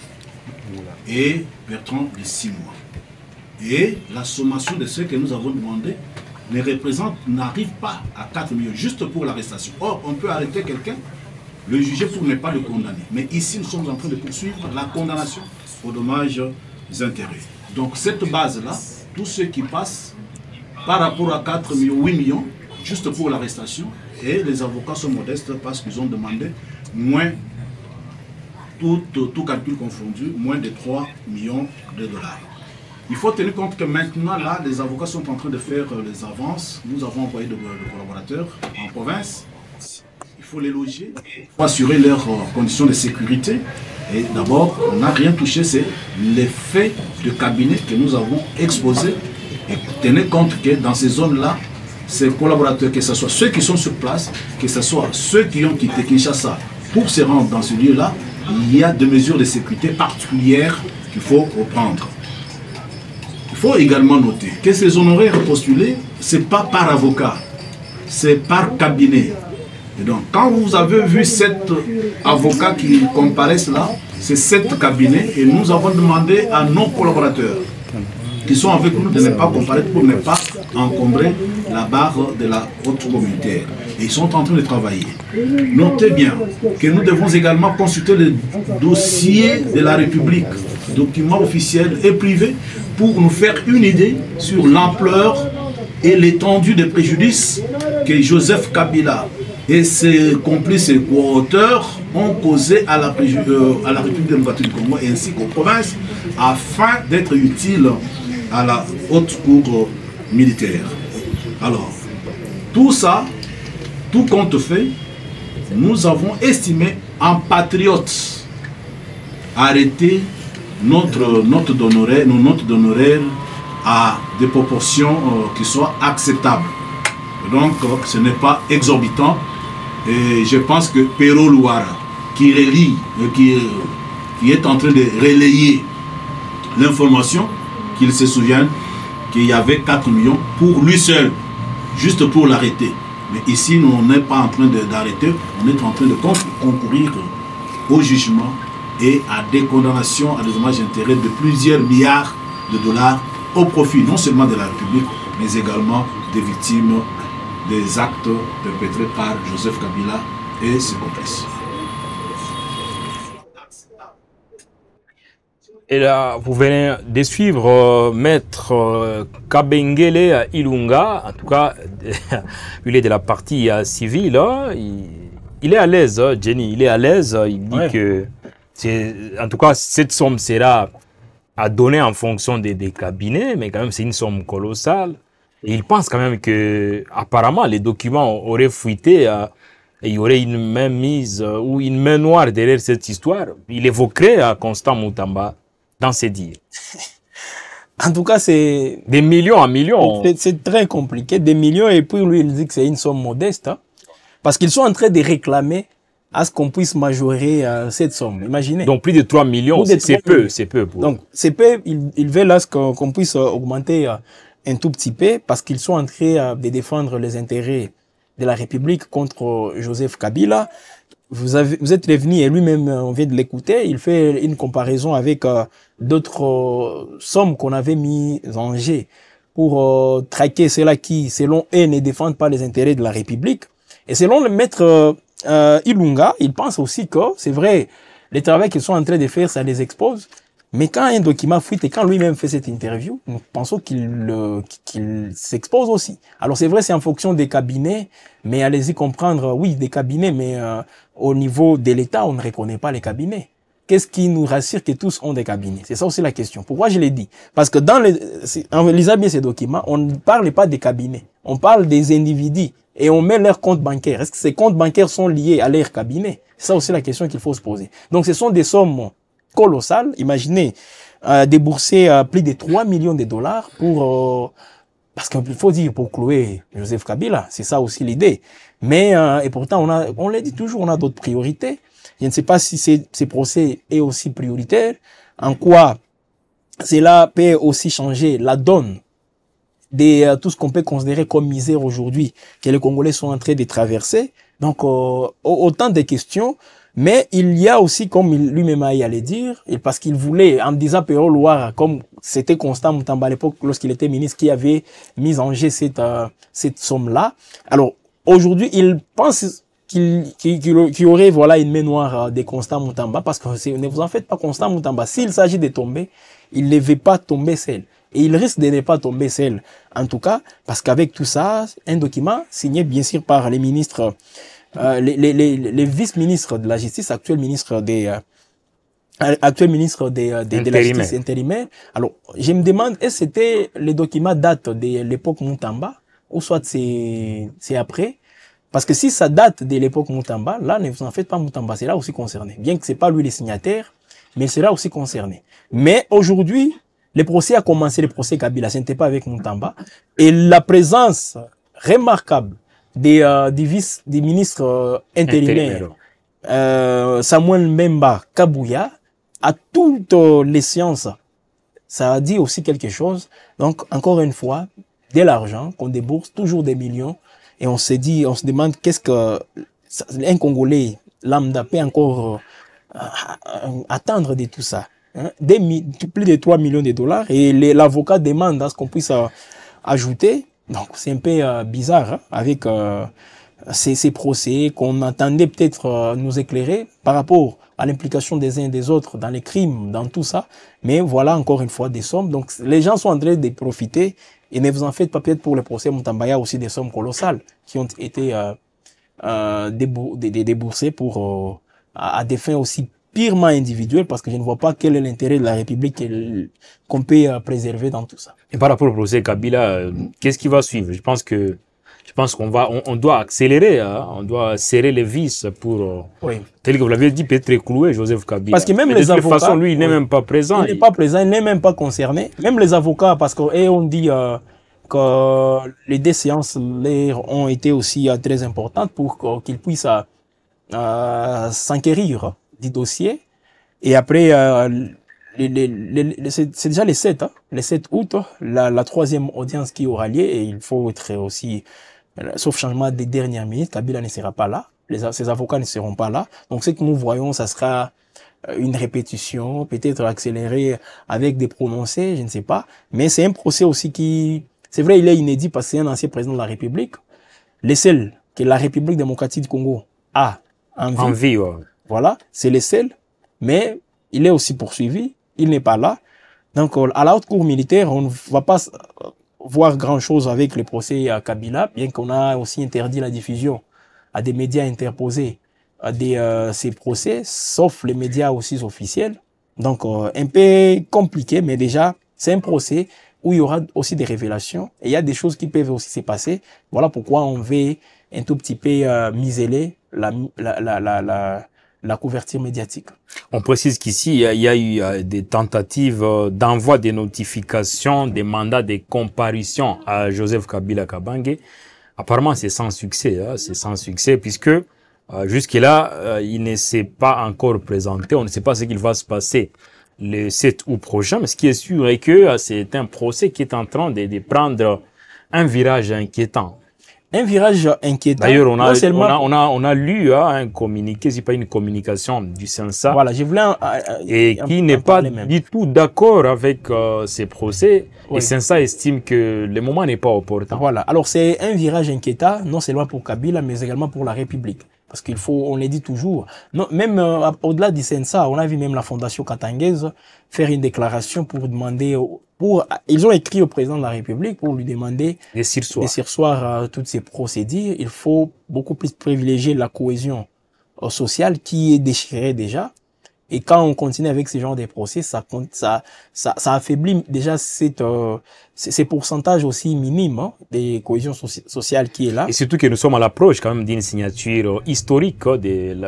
et Bertrand de 6 mois. Et la sommation de ce que nous avons demandé n'arrive pas à 4 millions, juste pour l'arrestation. Or, on peut arrêter quelqu'un, le juger pour ne pas le condamner. Mais ici, nous sommes en train de poursuivre la condamnation aux dommages et intérêts. Donc, cette base-là, tout ce qui passe par rapport à 4 millions, 8 millions, juste pour l'arrestation, et les avocats sont modestes parce qu'ils ont demandé moins, tout calcul confondu, moins de 3 millions de dollars. Il faut tenir compte que maintenant, là, les avocats sont en train de faire les avances. Nous avons envoyé de collaborateurs en province. Il faut les loger, pour assurer leurs conditions de sécurité. Et d'abord, on n'a rien touché, c'est les faits de cabinet que nous avons exposés. Et tenez compte que dans ces zones-là, ces collaborateurs, que ce soit ceux qui sont sur place, que ce soit ceux qui ont quitté Kinshasa pour se rendre dans ce lieu-là, il y a des mesures de sécurité particulières qu'il faut reprendre. Il faut également noter que ces honoraires postulés, ce n'est pas par avocat, c'est par cabinet. Et donc, quand vous avez vu 7 avocats qui comparaissent là, c'est 7 cabinets, et nous avons demandé à nos collaborateurs qui sont avec nous de ne pas comparaître pour ne pas encombrer la barre de la haute communautaire. Et ils sont en train de travailler. Notez bien que nous devons également consulter le dossier de la République, documents officiels et privés, pour nous faire une idée sur l'ampleur et l'étendue des préjudices que Joseph Kabila et ses complices et co-auteurs ont causé à la République démocratique du Congo ainsi qu'aux provinces, afin d'être utiles à la haute cour militaire. Alors, tout ça, tout compte fait, nous avons estimé en patriote arrêter notre note d'honoraire à des proportions qui soient acceptables. Donc, ce n'est pas exorbitant. Et je pense que Pero Luara, qui relie, qui est en train de relayer l'information, qu'il se souvienne qu'il y avait 4 millions pour lui seul. juste pour l'arrêter. Mais ici, nous, on n'est pas en train d'arrêter, on est en train de concourir au jugement et à des condamnations à des dommages d'intérêt de plusieurs milliards de dollars au profit non seulement de la République, mais également des victimes des actes perpétrés par Joseph Kabila et ses complices. Et là, vous venez de suivre Maître Kabengele Ilunga, en tout cas, il est de la partie civile, il est à l'aise, Jenny, il est à l'aise, il dit que, en tout cas, cette somme sera à donner en fonction des cabinets, mais quand même, c'est une somme colossale. Et il pense quand même que, apparemment, les documents auraient fuité, et il y aurait une main mise ou une main noire derrière cette histoire. Il évoquerait Constant Moutamba dans ses dires. En tout cas, c'est... Des millions en millions. C'est très compliqué. Des millions, et puis lui, il dit que c'est une somme modeste. Hein, parce qu'ils sont en train de réclamer à ce qu'on puisse majorer cette somme. Imaginez. Donc, plus de 3 millions, c'est peu. C'est peu. Donc, c'est peu. Ils veulent là qu'on puisse augmenter un tout petit peu parce qu'ils sont en train de défendre les intérêts de la République contre Joseph Kabila. Vous êtes revenu et lui-même, on vient de l'écouter, il fait une comparaison avec d'autres sommes qu'on avait mis en jeu pour traquer ceux-là qui, selon eux, ne défendent pas les intérêts de la République. Et selon le maître Ilunga, il pense aussi que, c'est vrai, les travaux qu'ils sont en train de faire, ça les expose. Mais quand un document fuite et quand lui-même fait cette interview, nous pensons qu'il s'expose aussi. Alors c'est vrai, c'est en fonction des cabinets, mais allez-y comprendre, oui, des cabinets, mais au niveau de l'État, on ne reconnaît pas les cabinets. Qu'est-ce qui nous rassure que tous ont des cabinets? C'est ça aussi la question. Pourquoi je l'ai dit? Parce que en lisant bien ces documents, on ne parle pas des cabinets. On parle des individus et on met leurs comptes bancaires. Est-ce que ces comptes bancaires sont liés à leur cabinet? C'est ça aussi la question qu'il faut se poser. Donc ce sont des sommes colossales. Imaginez débourser plus de 3 millions de dollars pour... parce qu'il faut dire, pour clouer Joseph Kabila, c'est ça aussi l'idée. Mais, et pourtant, on l'a dit toujours, on a d'autres priorités. Je ne sais pas si ces procès est aussi prioritaire, en quoi cela peut aussi changer la donne de tout ce qu'on peut considérer comme misère aujourd'hui que les Congolais sont en train de traverser. Donc, autant de questions. Mais il y a aussi, comme lui-même allait dire, et parce qu'il voulait, en disant Péro Loire, comme c'était Constant Moutamba à l'époque, lorsqu'il était ministre, qui avait mis en jeu cette somme-là. Alors, aujourd'hui, il pense qu'il y aurait, voilà, une main noire des Constant Moutamba, parce que ne vous en faites pas, Constant Moutamba, s'il s'agit de tomber, il ne veut pas tomber seul. Et il risque de ne pas tomber seul. En tout cas, parce qu'avec tout ça, un document signé, bien sûr, par les ministres, les vice-ministres de la justice, actuel ministre de la justice intérimaire. Alors, je me demande, est-ce que c'était les documents datent de l'époque Moutamba, ou soit c'est après? Parce que si ça date de l'époque Moutamba, là, ne vous en faites pas, Moutamba c'est là aussi concerné. Bien que c'est pas lui le signataire, mais c'est là aussi concerné. Mais aujourd'hui, le procès a commencé, le procès Kabila, ce n'était pas avec Moutamba. Et la présence remarquable des ministres intérimaires, Samuel Memba Kabouya, à toutes les séances, ça dit aussi quelque chose. Donc, encore une fois, de l'argent qu'on débourse, toujours des millions, et on se demande qu'est-ce que un Congolais lambda peut encore attendre de tout ça. Hein? Plus de 3 millions de dollars, et l'avocat demande à ce qu'on puisse ajouter. Donc, c'est un peu bizarre, hein, avec ces procès qu'on entendait peut-être nous éclairer par rapport à l'implication des uns et des autres dans les crimes, dans tout ça. Mais voilà, encore une fois, des sommes. Donc, les gens sont en train de profiter. Et ne vous en faites pas, peut-être pour le procès Moutamba, il y a aussi des sommes colossales qui ont été déboursées pour, à des fins aussi purement individuelles, parce que je ne vois pas quel est l'intérêt de la République qu'on peut préserver dans tout ça. Et par rapport au procès Kabila, qu'est-ce qui va suivre? Je pense qu'on doit accélérer, hein, on doit serrer les vis pour, oui, tel que vous l'avez dit, peut-être clouer Joseph Kabila. Parce que même les avocats, de toute façon, lui, il n'est même pas présent. Il n'est pas présent, il n'est même pas concerné. Même les avocats, parce qu'on dit que les deux séances ont été aussi très importantes pour qu'ils puissent s'enquérir du dossier. Et après, c'est déjà les 7, hein, les 7 août, la troisième audience qui aura lieu, et il faut être aussi, sauf changement des dernières minutes, Kabila ne sera pas là, ses avocats ne seront pas là. Donc ce que nous voyons, ça sera une répétition, peut-être accélérée avec des prononcés, je ne sais pas. Mais c'est un procès aussi qui, c'est vrai, il est inédit parce que c'est un ancien président de la République. Les seuls que la République démocratique du Congo a en vie. Ouais. Voilà, c'est les seuls. Mais il est aussi poursuivi, il n'est pas là. Donc à la haute cour militaire, on ne va pas voir grand-chose avec le procès à Kabila, bien qu'on a aussi interdit la diffusion à des médias interposés ces procès, sauf les médias aussi officiels. Donc, un peu compliqué, mais déjà, c'est un procès où il y aura aussi des révélations et il y a des choses qui peuvent aussi se passer. Voilà pourquoi on veut un tout petit peu museler la couverture médiatique. On précise qu'ici, il y a eu des tentatives d'envoi des notifications, des mandats de comparution à Joseph Kabila Kabange. Apparemment, c'est sans succès, hein, c'est sans succès puisque jusque-là, il ne s'est pas encore présenté. On ne sait pas ce qu'il va se passer le 7 août prochain. Mais ce qui est sûr est que c'est un procès qui est en train de prendre un virage inquiétant. Un virage inquiétant. D'ailleurs, on a lu un communiqué, c'est pas une communication du CENSA. Voilà, je voulais et qui n'est pas du tout d'accord avec ces procès. Oui. Et CENSA estime que le moment n'est pas opportun. Voilà. Alors, c'est un virage inquiétant, non seulement pour Kabila, mais également pour la République. Parce qu'il faut, on le dit toujours, non, même au-delà du CENSA, on a vu même la Fondation Katangaise faire une déclaration pour demander, ils ont écrit au président de la République pour lui demander de surseoir toutes ces procédures. Il faut beaucoup plus privilégier la cohésion sociale qui est déchirée déjà. Et quand on continue avec ce genre de procès, ça affaiblit déjà ces pourcentages aussi minimes de cohésion sociale qui est là. Et surtout que nous sommes à l'approche quand même d'une signature historique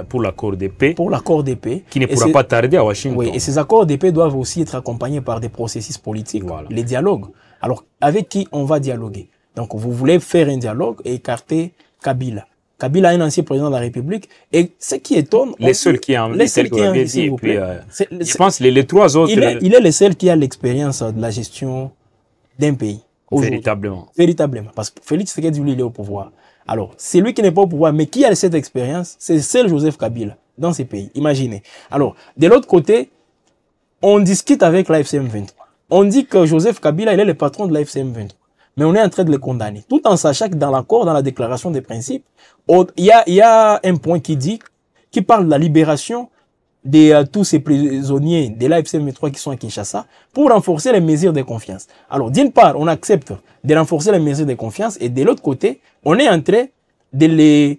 pour l'accord de paix. Pour l'accord de paix. Qui ne pourra pas tarder à Washington. Oui, et ces accords de paix doivent aussi être accompagnés par des processus politiques, voilà. Les dialogues. Alors, avec qui on va dialoguer? Donc, vous voulez faire un dialogue et écarter Kabila. Kabila est un ancien président de la République. Et ce qui étonne... Les seuls qui en dit, s'il vous plaît. Je pense les trois autres... Il est le seul qui a l'expérience de la gestion d'un pays. Véritablement. Véritablement. Parce que Félix Tshisekedi, lui, il est au pouvoir. Alors, c'est lui qui n'est pas au pouvoir, mais qui a cette expérience, c'est seul Joseph Kabila dans ces pays. Imaginez. Alors, de l'autre côté, on discute avec la FCM23. On dit que Joseph Kabila, il est le patron de la FCM23. Mais on est en train de le condamner. Tout en sachant que dans l'accord, dans la déclaration des principes, il y a un point qui parle de la libération de tous ces prisonniers de la FCM23 qui sont à Kinshasa pour renforcer les mesures de confiance. Alors, d'une part, on accepte de renforcer les mesures de confiance et de l'autre côté, on est en train de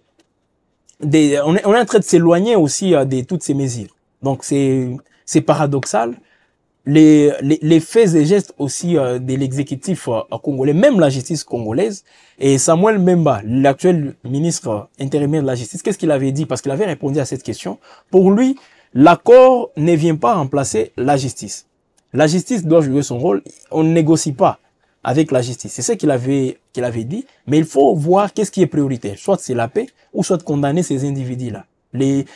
on est en train de s'éloigner aussi de toutes ces mesures. Donc, c'est paradoxal. Les faits et gestes aussi de l'exécutif congolais, même la justice congolaise, et Samuel Mbemba, l'actuel ministre intérimaire de la justice, qu'est-ce qu'il avait dit? Parce qu'il avait répondu à cette question. Pour lui, l'accord ne vient pas remplacer la justice. La justice doit jouer son rôle. On ne négocie pas avec la justice. C'est ce qu'il avait dit. Mais il faut voir qu'est-ce qui est prioritaire. Soit c'est la paix, ou soit condamner ces individus-là.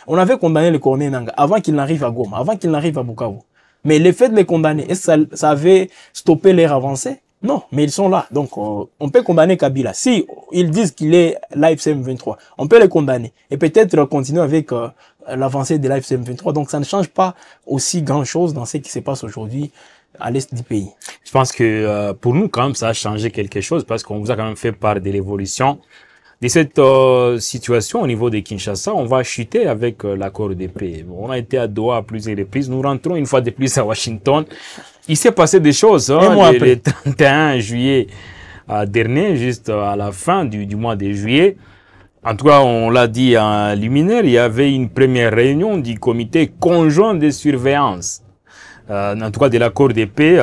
On avait condamné le colonel Nanga avant qu'il n'arrive à Goma, avant qu'il n'arrive à Bukavu. Mais le fait de les condamner, est-ce que ça avait stoppé leur avancée? Non, mais ils sont là. Donc, on peut condamner Kabila. Si ils disent qu'il est l'AFCM 23, on peut les condamner. Et peut-être continuer avec l'avancée de l'AFCM 23. Donc, ça ne change pas aussi grand-chose dans ce qui se passe aujourd'hui à l'est du pays. Je pense que pour nous, quand même, ça a changé quelque chose parce qu'on vous a quand même fait part de l'évolution de cette situation au niveau de Kinshasa. On va chuter avec l'accord de paix. On a été à Doha à plusieurs reprises. Nous rentrons une fois de plus à Washington. Il s'est passé des choses le 31 juillet dernier, juste à la fin du mois de juillet. En tout cas, on l'a dit en luminaire, il y avait une première réunion du comité conjoint de surveillance. En tout cas, de l'accord de paix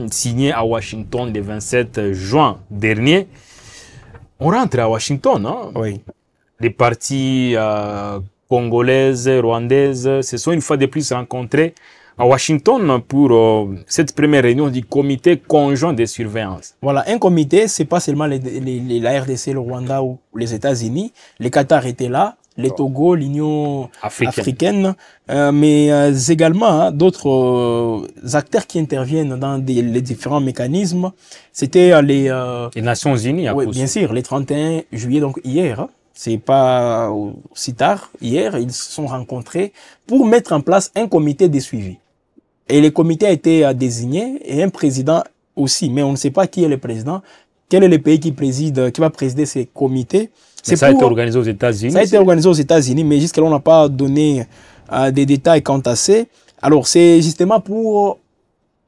signé à Washington le 27 juin dernier. On rentre à Washington, hein? Oui. Les partis congolaises, rwandaises se sont une fois de plus rencontrés à Washington pour cette première réunion du comité conjoint de surveillance. Voilà, un comité, c'est pas seulement la RDC, le Rwanda ou les États-Unis. Le Qatar était là, les Togo, l'Union africaine, mais également d'autres acteurs qui interviennent dans les différents mécanismes. C'était les Nations Unies. Oui, bien sûr, les 31 juillet, donc hier. C'est pas si tard. Hier, ils se sont rencontrés pour mettre en place un comité de suivi. Et le comité a été désigné et un président aussi. Mais on ne sait pas qui est le président. Quel est le pays qui va présider ces comités. Ça a été organisé aux États-Unis. Ça a été organisé aux États-Unis, mais jusqu'à là, on n'a pas donné des détails quant à ça. Alors, c'est justement pour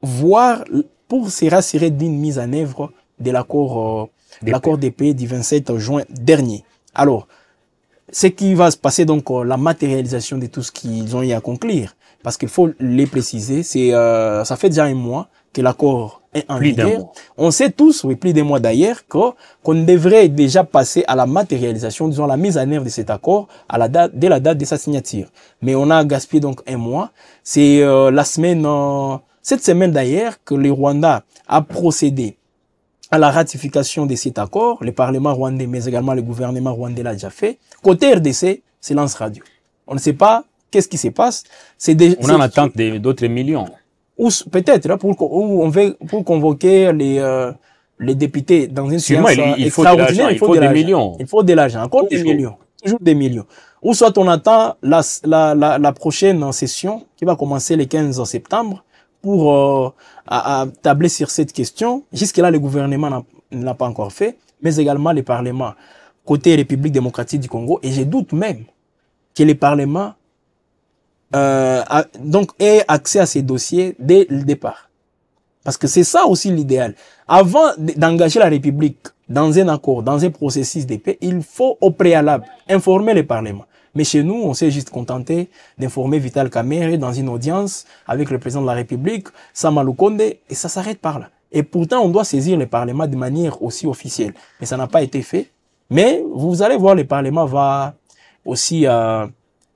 voir, pour se rassurer d'une mise en œuvre de l'accord de paix du 27 juin dernier. Alors, ce qui va se passer, donc, la matérialisation de tout ce qu'ils ont eu à conclure, parce qu'il faut les préciser, ça fait déjà un mois que l'accord est en vigueur. On sait tous, oui, plus d'un mois d'ailleurs, qu'on devrait déjà passer à la matérialisation, disons, la mise en œuvre de cet accord dès la date de sa signature. Mais on a gaspillé donc un mois. C'est cette semaine d'ailleurs que le Rwanda a procédé à la ratification de cet accord. Le Parlement rwandais, mais également le gouvernement rwandais l'a déjà fait. Côté RDC, silence radio. On ne sait pas qu'est-ce qui se passe. On en attend d'autres millions. Ou peut-être pour convoquer les députés dans une séance extraordinaire, il faut des millions. Il faut de l'argent, encore des millions, toujours des millions. Ou soit on attend la prochaine session qui va commencer le 15 septembre pour tabler sur cette question. Jusque-là, le gouvernement ne l'a pas encore fait, mais également le Parlement côté République démocratique du Congo. Et je doute même que le Parlement donc ait accès à ces dossiers dès le départ. Parce que c'est ça aussi l'idéal. Avant d'engager la République dans un accord, dans un processus de paix, il faut au préalable informer le Parlement. Mais chez nous, on s'est juste contenté d'informer Vital Kamerhe dans une audience avec le président de la République, Sama Lukonde, et ça s'arrête par là. Et pourtant, on doit saisir le Parlement de manière aussi officielle. Mais ça n'a pas été fait. Mais vous allez voir, le Parlement va aussi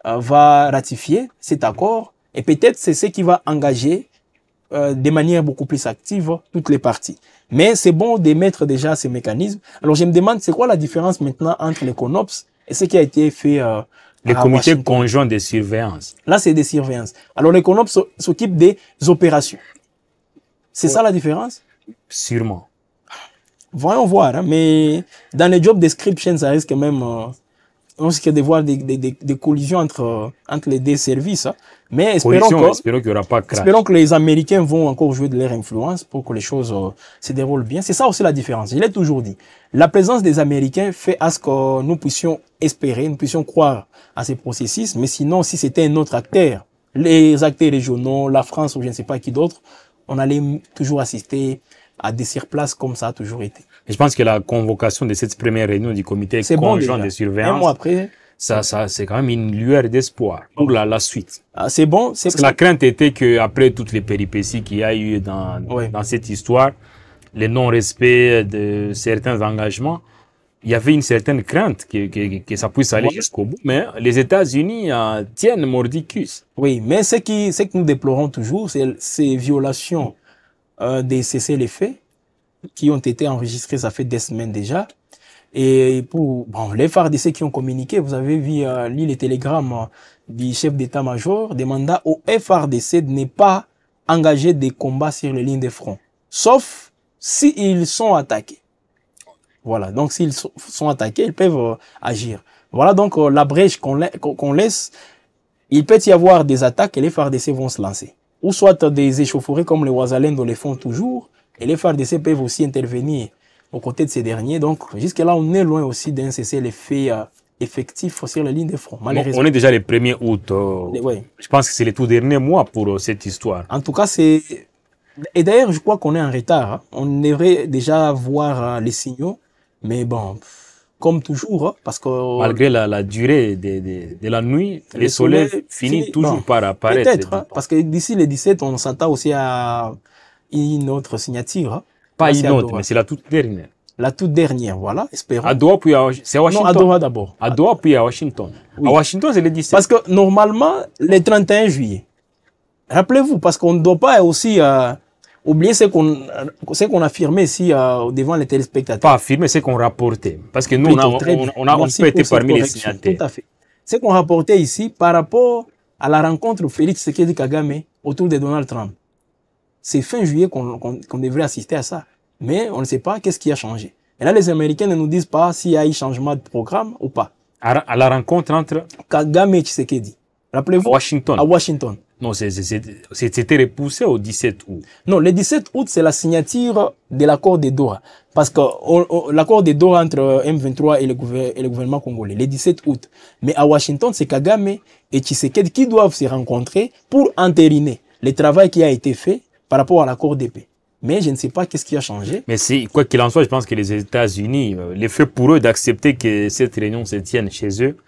va ratifier cet accord. Et peut-être c'est ce qui va engager de manière beaucoup plus active toutes les parties. Mais c'est bon de mettre déjà ces mécanismes. Alors je me demande, c'est quoi la différence maintenant entre les CONOPS et ce qui a été fait les comités conjoints de surveillance. Là, c'est des surveillances. Alors les CONOPS s'occupent des opérations. C'est ça la différence? Sûrement. Voyons voir, hein, mais dans les job descriptions, ça risque même on risque de voir des collisions entre les deux services. Hein. Mais espérons qu'il y aura pas crash. Espérons que les Américains vont encore jouer de leur influence pour que les choses se déroulent bien. C'est ça aussi la différence. Je l'ai toujours dit. La présence des Américains fait à ce que nous puissions espérer, nous puissions croire à ces processus. Mais sinon, si c'était un autre acteur, les acteurs régionaux, la France ou je ne sais pas qui d'autre, on allait toujours assister à des surplaces comme ça a toujours été. Et je pense que la convocation de cette première réunion du comité conjoint de surveillance, un mois après, ça c'est quand même une lueur d'espoir pour la suite. Ah, c'est bon. Parce que la crainte était que après toutes les péripéties qu'il y a eu dans cette histoire, le non-respect de certains engagements, il y avait une certaine crainte que ça puisse aller jusqu'au bout. Mais les États-Unis tiennent mordicus. Oui, mais ce que nous déplorons toujours, c'est ces violations des cessez-les-feux qui ont été enregistrés, ça fait des semaines déjà. Et pour les FARDC qui ont communiqué, vous avez vu lu les télégrammes du chef d'état-major demandant au FARDC de ne pas engager des combats sur les lignes de front, sauf s'ils sont attaqués. Voilà, donc s'ils sont attaqués, ils peuvent agir. Voilà donc la brèche qu'on laisse. Il peut y avoir des attaques et les FARDC vont se lancer. Ou soit des échauffourées comme les Ouazalendo le font toujours, et les FARDC peuvent aussi intervenir aux côtés de ces derniers. Donc, jusque-là, on est loin aussi d'un cessez-le-feu effectif sur la ligne de front. Malheureusement. On est déjà le 1er août. Je pense que c'est le tout dernier mois pour cette histoire. En tout cas, c'est... Et d'ailleurs, je crois qu'on est en retard. Hein. On devrait déjà voir les signaux, mais bon... Comme toujours, parce que... Malgré la durée de la nuit, le soleil finit toujours par apparaître. Peut-être, parce que d'ici le 17, on s'attend aussi à une autre signature. Hein. Pas une autre, mais c'est la toute dernière. La toute dernière, voilà, espérons. À Doha, puis c'est à Washington. Non, à Doha d'abord. À Doha, puis à Washington. Oui. À Washington, c'est le 17. Parce que normalement, le 31 juillet, rappelez-vous, parce qu'on ne doit pas aussi... oubliez ce qu'on affirmait ici devant les téléspectateurs. Pas affirmer, c'est qu'on rapportait. Parce que nous, on a été parmi les signataires. Tout à fait. ce qu'on rapportait ici par rapport à la rencontre Félix Tshisekedi Kagame autour de Donald Trump. C'est fin juillet qu'on devrait assister à ça. Mais on ne sait pas qu'est-ce qui a changé. Et là, les Américains ne nous disent pas s'il y a eu changement de programme ou pas. À la rencontre entre Kagame et Tshisekedi. Rappelez-vous? Washington. À Washington. Non, c'était repoussé au 17 août. Non, le 17 août, c'est la signature de l'accord de Doha. Parce que l'accord de Doha entre M23 et le gouvernement congolais, le 17 août. Mais à Washington, c'est Kagame et Tshisekedi qui doivent se rencontrer pour entériner le travail qui a été fait par rapport à l'accord de paix. Mais je ne sais pas qu'est-ce qui a changé. Mais quoi qu'il en soit, je pense que les États-Unis, le fait pour eux d'accepter que cette réunion se tienne chez eux,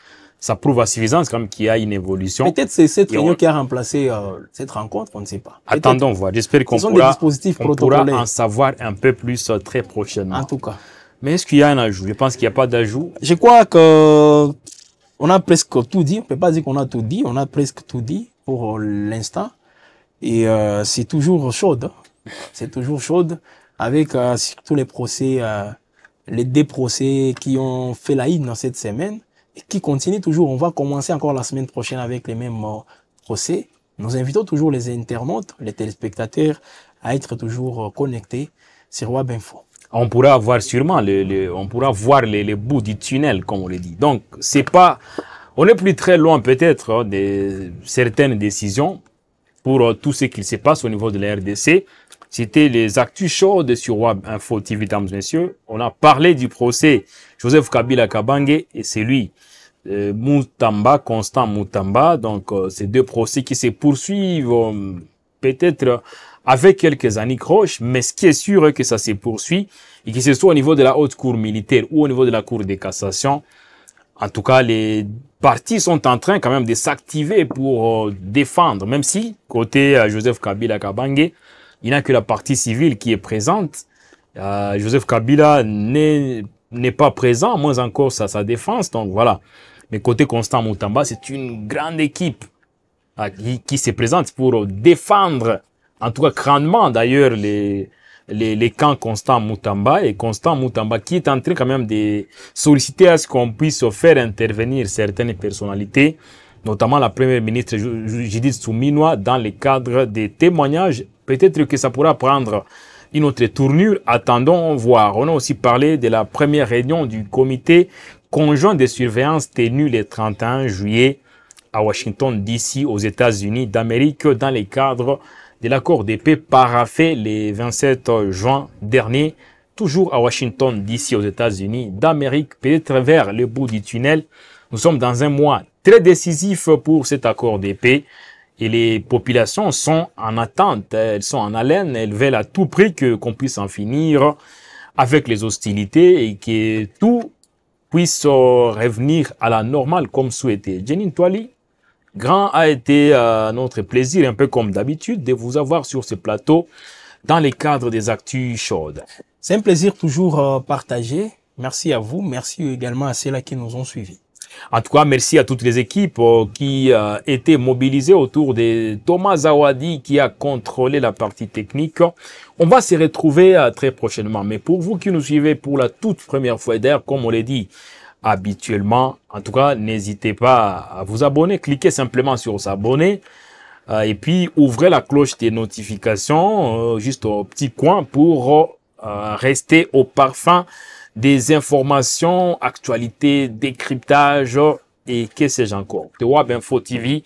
ça prouve à suffisance quand même qu'il y a une évolution. Peut-être c'est cette réunion qui a remplacé cette rencontre, on ne sait pas. Attendons voir. J'espère qu'on pourra en savoir un peu plus très prochainement. En tout cas. Mais est-ce qu'il y a un ajout? Je pense qu'il n'y a pas d'ajout. Je crois que on a presque tout dit. On ne peut pas dire qu'on a tout dit. On a presque tout dit pour l'instant. Et c'est toujours chaude. C'est toujours chaude avec surtout les procès, les deux procès qui ont fait la une dans cette semaine et qui continuent toujours. On va commencer encore la semaine prochaine avec les mêmes procès. Nous invitons toujours les internautes, les téléspectateurs à être toujours connectés sur WebInfo. On pourra voir sûrement on pourra voir les bouts du tunnel, comme on le dit. Donc, c'est pas, on n'est plus très loin peut-être de certaines décisions pour tout ce qui se passe au niveau de la RDC. C'était les actus chaudes sur WebInfo TV, mesdames et messieurs. On a parlé du procès Joseph Kabila Kabange et c'est lui, Mutamba, Constant Mutamba. Donc, ces deux procès qui se poursuivent peut-être avec quelques anicroches, mais ce qui est sûr est que ça se poursuit et que ce soit au niveau de la haute cour militaire ou au niveau de la cour de cassation. En tout cas, les partis sont en train quand même de s'activer pour défendre, même si, côté Joseph Kabila Kabange, il n'y a que la partie civile qui est présente. Joseph Kabila n'est pas présent, moins encore sa défense. Donc voilà. Mais côté Constant Mutamba, c'est une grande équipe qui se présente pour défendre, en tout cas grandement d'ailleurs, les camps Constant Mutamba. Et Constant Mutamba qui est en train quand même de solliciter à ce qu'on puisse faire intervenir certaines personnalités, notamment la première ministre Judith Suminwa, dans le cadre des témoignages. Peut-être que ça pourra prendre une autre tournure. Attendons voir. On a aussi parlé de la première réunion du comité conjoint de surveillance tenu le 31 juillet à Washington, D.C., aux États-Unis d'Amérique, dans le cadre de l'accord de paix paraphé le 27 juin dernier, toujours à Washington, D.C., aux États-Unis d'Amérique, peut-être vers le bout du tunnel. Nous sommes dans un mois très décisif pour cet accord de paix. Et les populations sont en attente, elles sont en haleine, elles veulent à tout prix qu'on puisse en finir avec les hostilités et que tout puisse revenir à la normale comme souhaité. Jeanine Toali, grand a été notre plaisir, un peu comme d'habitude, de vous avoir sur ce plateau dans les cadres des actus chaudes. C'est un plaisir toujours partagé. Merci à vous, merci également à ceux-là qui nous ont suivis. En tout cas, merci à toutes les équipes qui étaient mobilisées autour de Thomas Zawadi qui a contrôlé la partie technique. On va se retrouver très prochainement. Mais pour vous qui nous suivez pour la toute première fois, d'ailleurs, comme on l'a dit habituellement, en tout cas, n'hésitez pas à vous abonner. Cliquez simplement sur s'abonner et puis ouvrez la cloche des notifications juste au petit coin pour rester au parfum des informations, actualités, décryptage et que sais-je encore. De WebInfo TV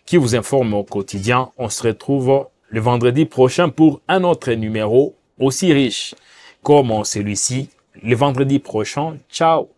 qui vous informe au quotidien. On se retrouve le vendredi prochain pour un autre numéro aussi riche comme celui-ci. Le vendredi prochain. Ciao.